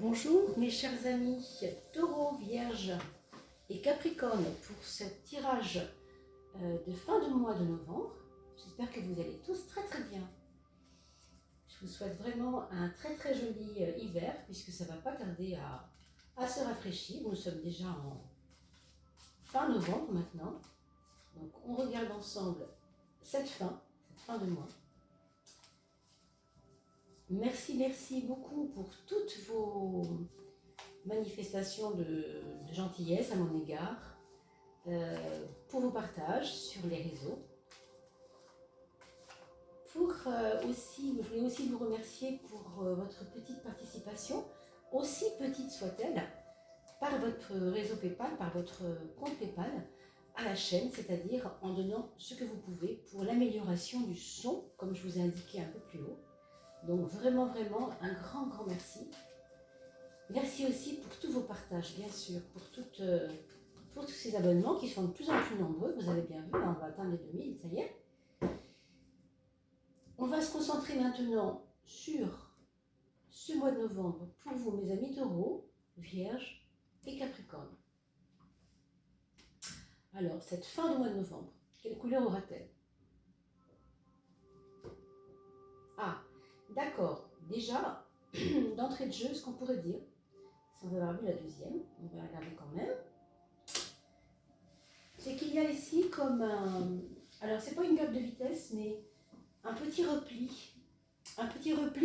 Bonjour mes chers amis Taureau, Vierge et Capricorne pour ce tirage de fin de mois de novembre. J'espère que vous allez tous très bien. Je vous souhaite vraiment un très joli hiver puisque ça ne va pas tarder à se rafraîchir. Nous sommes déjà en fin novembre maintenant. Donc on regarde ensemble cette fin de mois. Merci beaucoup pour toutes vos manifestations de gentillesse à mon égard, pour vos partages sur les réseaux. Je voulais aussi vous remercier pour votre petite participation, aussi petite soit-elle, par votre réseau PayPal, par votre compte PayPal à la chaîne, c'est-à-dire en donnant ce que vous pouvez pour l'amélioration du son, comme je vous ai indiqué un peu plus haut. Donc vraiment un grand merci. Merci aussi pour tous vos partages, bien sûr, pour tous ces abonnements qui sont de plus en plus nombreux. Vous avez bien vu, là, on va atteindre les 2000, ça y est. On va se concentrer maintenant sur ce mois de novembre pour vous, mes amis Taureaux, Vierge et Capricorne. Alors, cette fin de mois de novembre, quelle couleur aura-t-elle? Ah, d'accord. Déjà, d'entrée de jeu, ce qu'on pourrait dire, sans avoir vu la deuxième, on va la regarder quand même, c'est qu'il y a ici comme un... Alors, c'est pas une perte de vitesse, mais un petit repli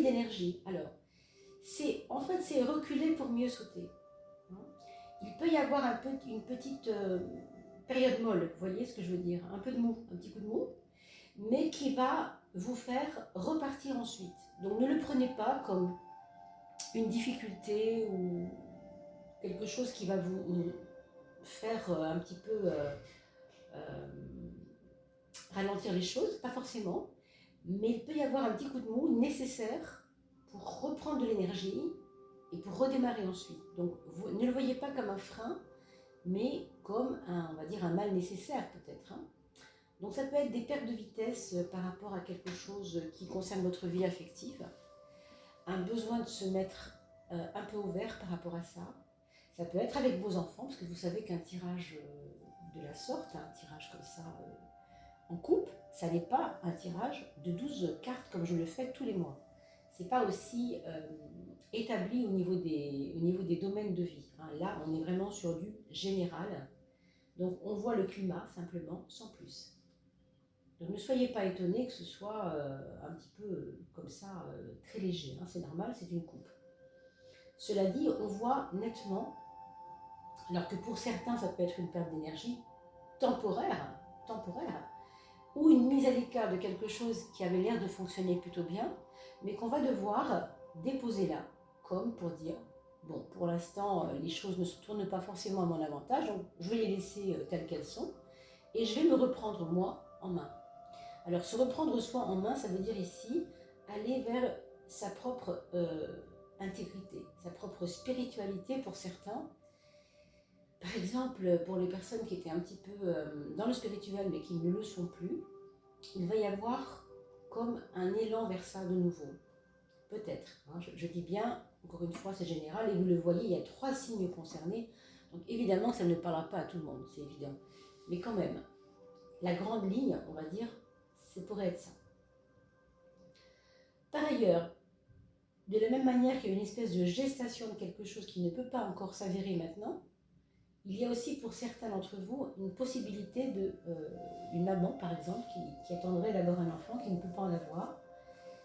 d'énergie. Alors, c'est reculer pour mieux sauter. Il peut y avoir une petite période molle, vous voyez ce que je veux dire, un peu de mou, un petit coup de mou, mais qui va vous faire repartir ensuite. Donc ne le prenez pas comme une difficulté ou quelque chose qui va vous faire un petit peu ralentir les choses, pas forcément, mais il peut y avoir un petit coup de mou nécessaire pour reprendre de l'énergie et pour redémarrer ensuite. Donc vous ne le voyez pas comme un frein, mais comme on va dire un mal nécessaire peut-être. Donc ça peut être des pertes de vitesse par rapport à quelque chose qui concerne votre vie affective, un besoin de se mettre un peu au vert par rapport à ça. Ça peut être avec vos enfants, parce que vous savez qu'un tirage de la sorte, un tirage comme ça en couple, ça n'est pas un tirage de 12 cartes comme je le fais tous les mois. C'est pas aussi établi au niveau des domaines de vie. Là, on est vraiment sur du général. Donc, on voit le climat simplement, sans plus. Donc, ne soyez pas étonnés que ce soit un petit peu comme ça, très léger. C'est normal, c'est une coupe. Cela dit, on voit nettement, alors que pour certains, ça peut être une perte d'énergie temporaire, ou une mise à l'écart de quelque chose qui avait l'air de fonctionner plutôt bien, mais qu'on va devoir déposer là, comme pour dire, bon, pour l'instant, les choses ne se tournent pas forcément à mon avantage, donc je vais les laisser telles qu'elles sont, et je vais me reprendre moi en main. Alors, se reprendre soi en main, ça veut dire ici, aller vers sa propre intégrité, sa propre spiritualité pour certains. Par exemple, pour les personnes qui étaient un petit peu dans le spirituel mais qui ne le sont plus, il va y avoir comme un élan vers ça de nouveau. Peut-être, je dis bien, encore une fois c'est général et vous le voyez, il y a 3 signes concernés. Donc évidemment ça ne parlera pas à tout le monde, c'est évident. Mais quand même, la grande ligne, on va dire, c'est pourrait être ça. Par ailleurs, de la même manière qu'il y a une espèce de gestation de quelque chose qui ne peut pas encore s'avérer maintenant, il y a aussi pour certains d'entre vous une possibilité d'une maman, par exemple, qui attendrait d'abord un enfant, qui ne peut pas en avoir.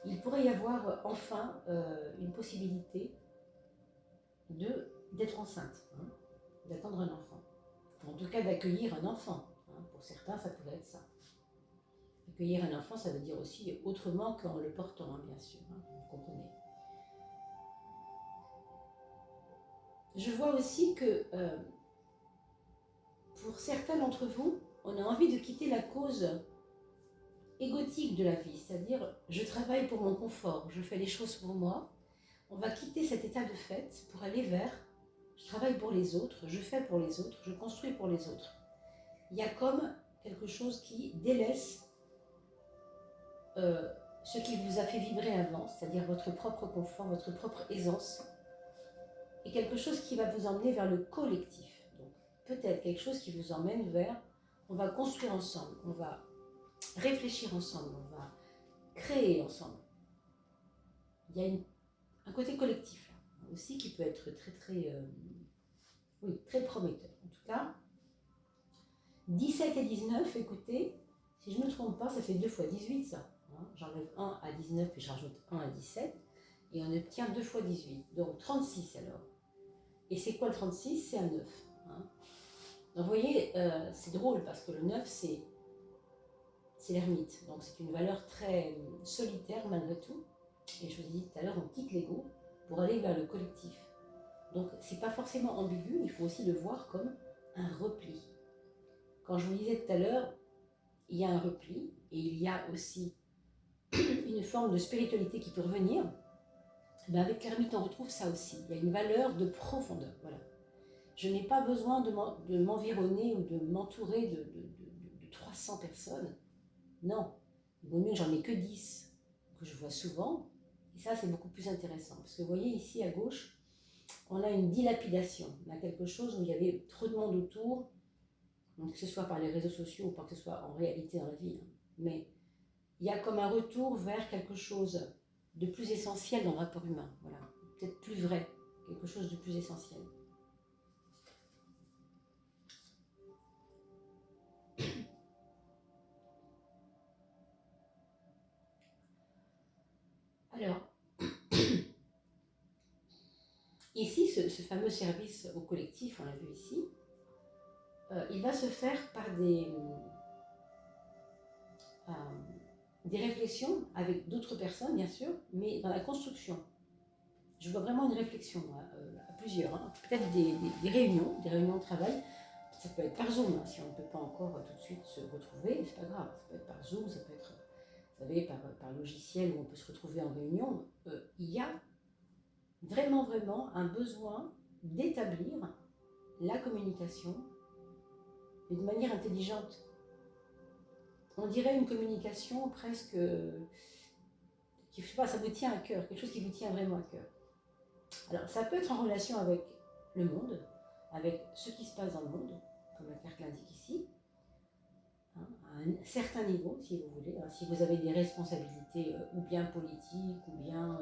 Il pourrait y avoir enfin une possibilité d'être enceinte, d'attendre un enfant. En tout cas, d'accueillir un enfant. Pour certains, ça pourrait être ça. Accueillir un enfant, ça veut dire aussi autrement qu'en le portant, bien sûr, vous comprenez. Je vois aussi que pour certains d'entre vous, on a envie de quitter la cause égotique de la vie, c'est-à-dire je travaille pour mon confort, je fais les choses pour moi. On va quitter cet état de fait pour aller vers je travaille pour les autres, je fais pour les autres, je construis pour les autres. Il y a comme quelque chose qui délaisse ce qui vous a fait vibrer avant, c'est-à-dire votre propre confort, votre propre aisance. et quelque chose qui va vous emmener vers le collectif. Donc, peut-être quelque chose qui vous emmène vers, on va construire ensemble, on va réfléchir ensemble, on va créer ensemble. Il y a un côté collectif là, aussi qui peut être très prometteur. En tout cas, 17 et 19, écoutez, si je ne me trompe pas, ça fait 2 fois 18 ça. Hein, j'enlève 1 à 19 puis je rajoute 1 à 17 et on obtient 2 fois 18. Donc 36 alors. Et c'est quoi le 36? C'est un 9. Hein. Donc vous voyez, c'est drôle parce que le 9 c'est l'ermite. Donc c'est une valeur très solitaire malgré tout. Et je vous ai dit tout à l'heure, on quitte l'ego pour aller vers le collectif. Donc c'est pas forcément ambigu, il faut aussi le voir comme un repli. Quand je vous disais tout à l'heure, il y a un repli et il y a aussi une forme de spiritualité qui peut revenir. Ben avec l'ermite, on retrouve ça aussi. Il y a une valeur de profondeur. Voilà. Je n'ai pas besoin de m'environner ou de m'entourer de 300 personnes. Non. Il vaut mieux que j'en ai que 10, que je vois souvent. Et ça, c'est beaucoup plus intéressant. Parce que vous voyez ici à gauche, on a une dilapidation. On a quelque chose où il y avait trop de monde autour, donc que ce soit par les réseaux sociaux ou pas que ce soit en réalité dans la vie. Mais il y a comme un retour vers quelque chose de plus essentiel dans le rapport humain. Voilà. Peut-être plus vrai, quelque chose de plus essentiel. Alors, ici, ce fameux service au collectif, on l'a vu ici, il va se faire par des réflexions avec d'autres personnes, bien sûr, mais dans la construction. Je vois vraiment une réflexion à plusieurs, hein. Peut-être des réunions de travail. Ça peut être par Zoom, hein, si on ne peut pas encore tout de suite se retrouver, c'est pas grave. Ça peut être par Zoom, ça peut être, vous savez, par logiciel où on peut se retrouver en réunion. Il y a vraiment un besoin d'établir la communication mais de manière intelligente. On dirait une communication presque qui, je sais pas, ça vous tient à cœur, quelque chose qui vous tient vraiment à cœur. Alors, ça peut être en relation avec le monde, avec ce qui se passe dans le monde, comme la carte l'indique ici, hein, à un certain niveau, si vous voulez. Hein, si vous avez des responsabilités ou bien politiques ou bien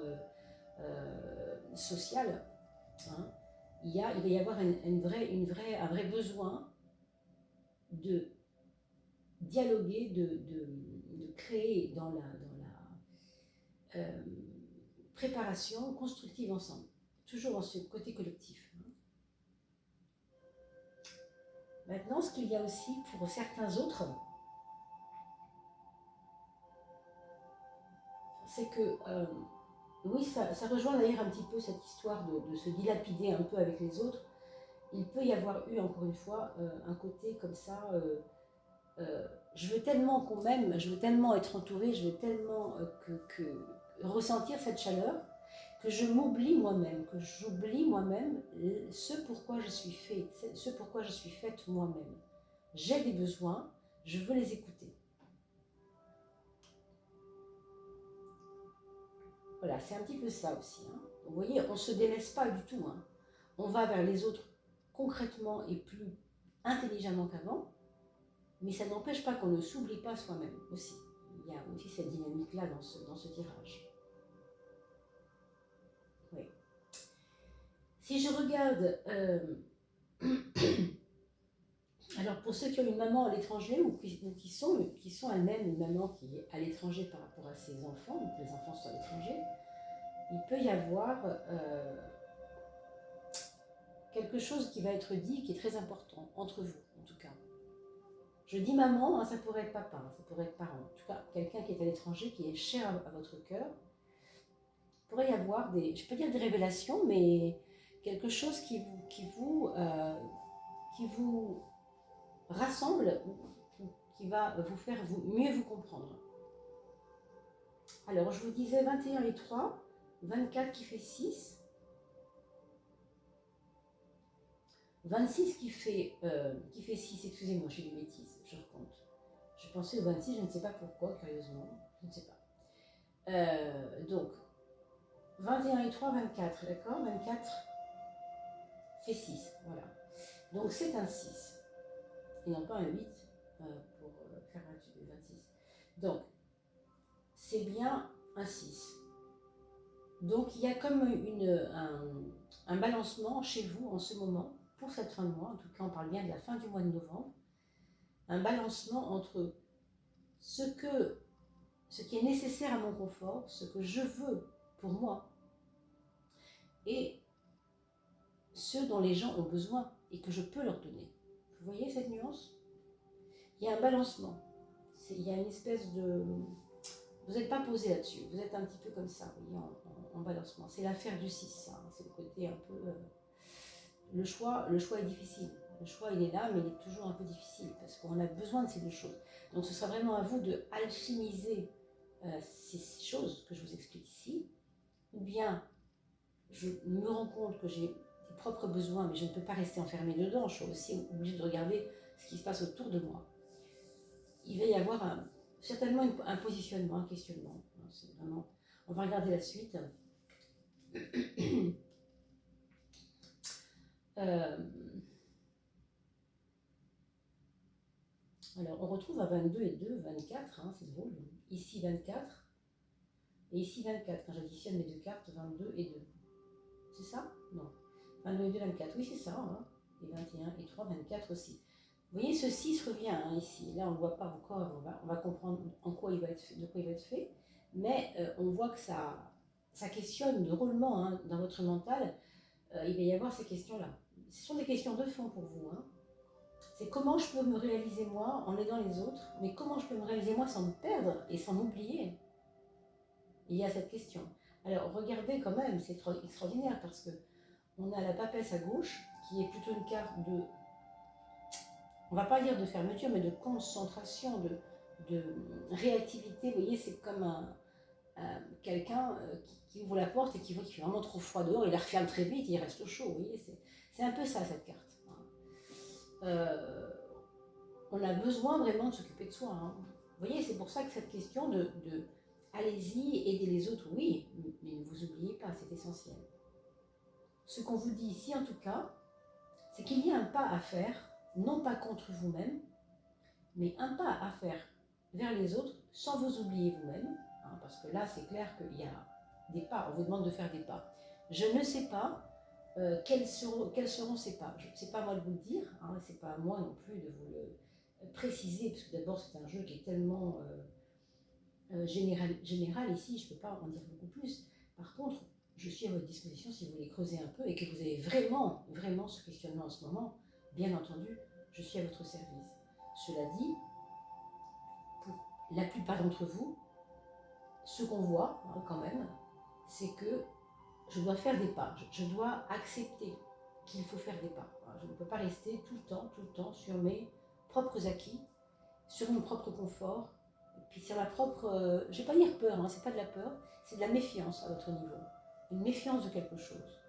sociales, hein, il va y avoir un vrai besoin de dialoguer, de créer dans la préparation constructive ensemble, toujours dans ce côté collectif. Maintenant, ce qu'il y a aussi pour certains autres, c'est que, oui, ça rejoint d'ailleurs un petit peu cette histoire de se dilapider un peu avec les autres. Il peut y avoir eu, encore une fois, un côté comme ça, je veux tellement qu'on m'aime, je veux tellement être entourée, je veux tellement ressentir cette chaleur, que je m'oublie moi-même, que j'oublie moi-même ce pourquoi je suis fait, ce pourquoi je suis faite moi-même. J'ai des besoins, je veux les écouter. Voilà, c'est un petit peu ça aussi. Hein. Vous voyez, on ne se délaisse pas du tout. Hein. On va vers les autres concrètement et plus intelligemment qu'avant, mais ça n'empêche pas qu'on ne s'oublie pas soi-même aussi. Il y a aussi cette dynamique-là dans ce tirage. Oui. Si je regarde, alors pour ceux qui ont une maman à l'étranger ou qui sont elles-mêmes une maman qui est à l'étranger par rapport à ses enfants, donc les enfants sont à l'étranger, il peut y avoir quelque chose qui va être dit qui est très important entre vous en tout cas. Je dis maman, hein, ça pourrait être papa, ça pourrait être parent, en tout cas quelqu'un qui est à l'étranger, qui est cher à votre cœur. Il pourrait y avoir je ne peux pas dire des révélations, mais quelque chose qui vous rassemble, ou qui va vous faire mieux vous comprendre. Alors, je vous disais 21 et 3, 24 qui fait 6, 26 qui fait 6, excusez-moi, j'ai des bêtises, je recompte. Je pensais au 26, je ne sais pas pourquoi, curieusement, je ne sais pas. Donc, 21 et 3, 24, d'accord, 24. fait 6, voilà. Donc c'est un 6, et non pas un 8 pour faire 26. Donc, c'est bien un 6. Donc, il y a comme un balancement chez vous en ce moment, pour cette fin de mois, en tout cas on parle bien de la fin du mois de novembre, un balancement entre ce qui est nécessaire à mon confort, ce que je veux pour moi, et ce dont les gens ont besoin et que je peux leur donner. Vous voyez cette nuance? Il y a un balancement. Il y a une espèce de... Vous n'êtes pas posé là-dessus, vous êtes un petit peu comme ça, vous voyez, en balancement. C'est l'affaire du 6, ça, hein. C'est le côté un peu... Le choix est difficile. Le choix, il est là, mais il est toujours un peu difficile, parce qu'on a besoin de ces deux choses. Donc ce sera vraiment à vous de alchimiser ces choses que je vous explique ici, ou bien je me rends compte que j'ai des propres besoins, mais je ne peux pas rester enfermée dedans, je suis aussi obligée de regarder ce qui se passe autour de moi. Il va y avoir certainement un positionnement, un questionnement. C'est vraiment... On va regarder la suite. Alors, on retrouve à 22 et 2, 24, hein, c'est drôle. Ici 24, et ici 24. Quand j'additionne mes deux cartes, 22 et 2. C'est ça? Non. 22 et 2, 24. Oui, c'est ça. Hein. Et 21 et 3, 24 aussi. Vous voyez, ce 6 revient hein, ici. Là, on ne le voit pas encore. On va comprendre de quoi il va être fait. Mais on voit que ça questionne de roulement hein, dans votre mental. Il va y avoir ces questions-là. Ce sont des questions de fond pour vous. Hein. C'est comment je peux me réaliser moi en aidant les autres, mais comment je peux me réaliser moi sans me perdre et sans m'oublier. Il y a cette question. Alors regardez quand même, c'est extraordinaire parce que on a la papesse à gauche qui est plutôt une carte de, on va pas dire de fermeture, mais de concentration, de réactivité. Vous voyez, c'est comme quelqu'un qui ouvre la porte et qui voit qu'il fait vraiment trop froid dehors, il la referme très vite, il reste au chaud. Vous voyez, c'est un peu ça cette carte. On a besoin vraiment de s'occuper de soi. Hein. Vous voyez, c'est pour ça que cette question de allez-y, aidez les autres, oui, mais ne vous oubliez pas, c'est essentiel. Ce qu'on vous dit ici, en tout cas, c'est qu'il y a un pas à faire, non pas contre vous-même, mais un pas à faire vers les autres sans vous oublier vous-même, hein, parce que là, c'est clair qu'il y a des pas, on vous demande de faire des pas. Je ne sais pas quels seront ces pas. Ce n'est pas à moi de vous le dire, hein, ce n'est pas à moi non plus de vous le préciser, parce que d'abord, c'est un jeu qui est tellement général ici, je ne peux pas en dire beaucoup plus. Par contre, je suis à votre disposition si vous voulez creuser un peu et que vous avez vraiment, vraiment ce questionnement en ce moment. Bien entendu, je suis à votre service. Cela dit, pour la plupart d'entre vous, ce qu'on voit hein, quand même, c'est que je dois faire des pas. Je dois accepter qu'il faut faire des pas. Je ne peux pas rester tout le temps sur mes propres acquis, sur mon propre confort, et puis sur ma propre, je ne vais pas dire peur, hein, c'est pas de la peur, c'est de la méfiance à votre niveau. Une méfiance de quelque chose.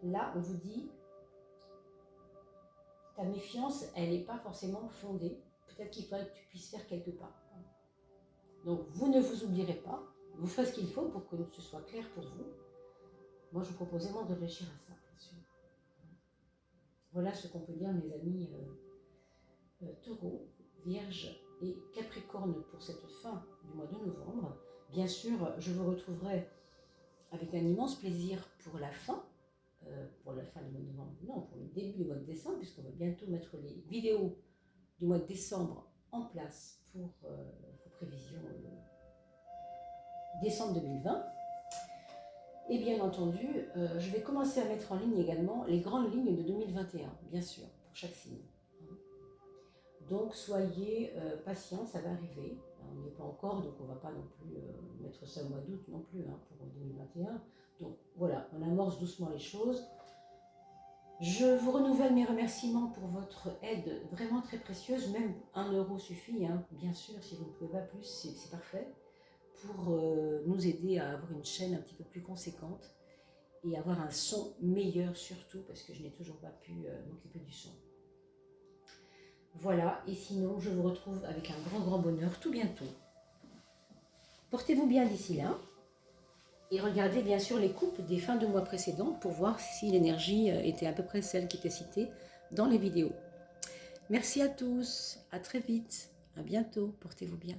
Là, on vous dit, ta méfiance, elle n'est pas forcément fondée. Peut-être qu'il faudrait que tu puisses faire quelques pas. Donc, vous ne vous oublierez pas. Vous faites ce qu'il faut pour que ce soit clair pour vous. Moi, je vous propose vraiment de réfléchir à ça, bien sûr. Voilà ce qu'on peut dire, mes amis Taureau, Vierge et Capricorne pour cette fin du mois de novembre. Bien sûr, je vous retrouverai avec un immense plaisir pour la fin du mois de novembre, non, pour le début du mois de décembre, puisqu'on va bientôt mettre les vidéos du mois de décembre en place pour vos prévisions décembre 2020. Et bien entendu, je vais commencer à mettre en ligne également les grandes lignes de 2021, bien sûr, pour chaque signe. Donc soyez patients, ça va arriver. On n'y est pas encore, donc on ne va pas non plus mettre ça au mois d'août non plus hein, pour 2021. Donc voilà, on amorce doucement les choses. Je vous renouvelle mes remerciements pour votre aide vraiment très précieuse, même 1 euro suffit, hein, bien sûr, si vous ne pouvez pas plus, c'est parfait, pour nous aider à avoir une chaîne un petit peu plus conséquente et avoir un son meilleur surtout, parce que je n'ai toujours pas pu m'occuper du son. Voilà, et sinon je vous retrouve avec un grand bonheur tout bientôt. Portez-vous bien d'ici là. Et regardez bien sûr les coupes des fins de mois précédents pour voir si l'énergie était à peu près celle qui était citée dans les vidéos. Merci à tous, à très vite, à bientôt, portez-vous bien.